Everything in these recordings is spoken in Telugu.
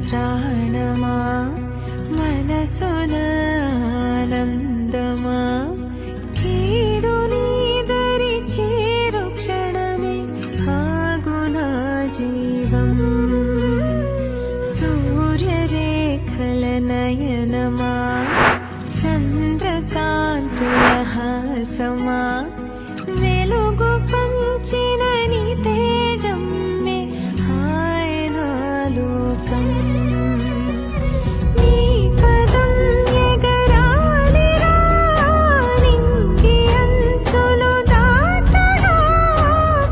ప్రాణమా మనసున ఆనందమా కీడు నీదరి చేరు క్షణమే ఆగునా జీవం సూర్యరేఖల నయనమా చంద్రకాంతుల హాసమా వెలుగు పంచిన నీ తేజమ్మే హాయనాలోకం నీ పదం ఎగరాలిరా నింగి అంచులు దాటగా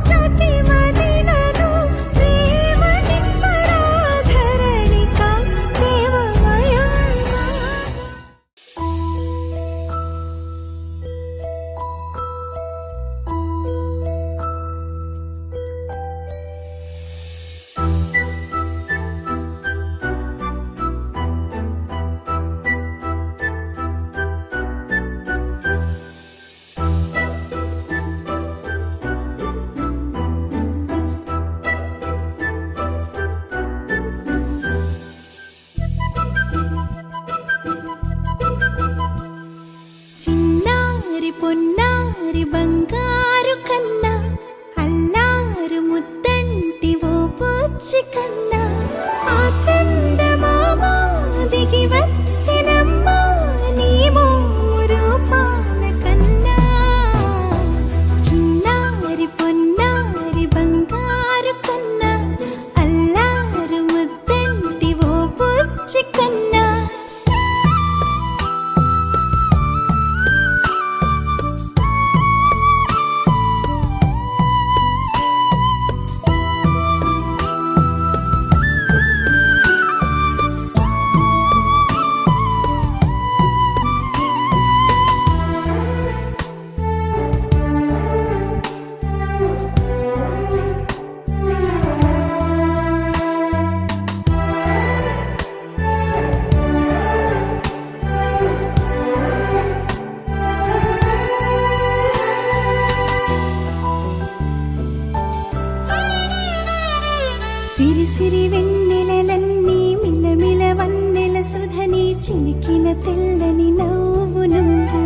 ప్రతి మదినను ప్రేమ నింపరా ధరణిక ప్రేమమయం చిన్నారి పొన్నారి బంగారు కన్నా అల్లారు ముద్దంటి ఓ పుచ్చి కన్నా ఆ చందమామ దిగి వచ్చినమ్మ నీ మోము రూపాన కన్నా చిన్నారి పొన్నారి బంగారు కన్నా అల్లారు ముద్దంటి ఓ పుచ్చి కన్నా సిరి సిరి వెన్నెలలన్నీ మిలమిల వన్నెల సుధని చిలికిన తెల్లని నవ్వు నువ్వు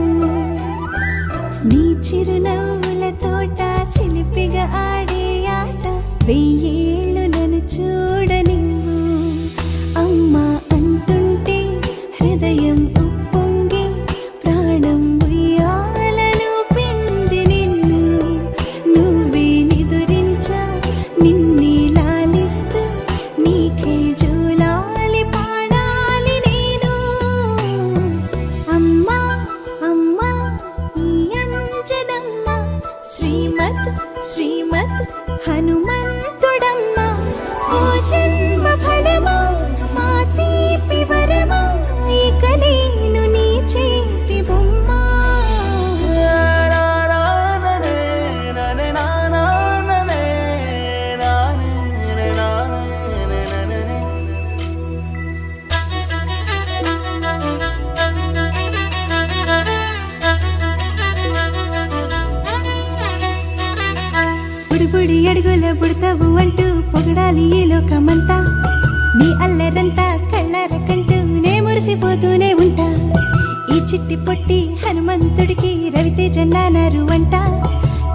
నీ చిరునవ్వుల తోట చిలిపిగా ఆడే ఆట వెయ్యేళ్ళు నన్ను చూడ నువ్వు అమ్మా అంటుంటే హృదయం ఉప్పొంగి ప్రాణం ఉయ్యాలలో పిండి నిన్ను నువ్వే నిదురించా నిన్నే లాలిస్తూ నీకే జోలాలి పాడాలి నేను అమ్మా అమ్మా ఈ అంజనమ్మ శ్రీమత్ శ్రీమత్ హనుమంతుడమ్మ ఓ జన్మ ఫలమా మా తీపి వరమా ఇక నేను నీ చేతి బొమ్మ బుడి అడుగుల బుడతావు అంటూ పొగడాలి ఈ లోకమంతా నీ అల్లరంతా కళ్ళారకంటూ నే మురిసిపోతూనే ఉంటా ఈ చిట్టి పొట్టి హనుమంతుడికి రవితేజ నానారు అంట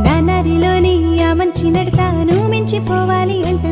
నానారిలోని ఆ మంచి నడతాను మించిపోవాలి అంట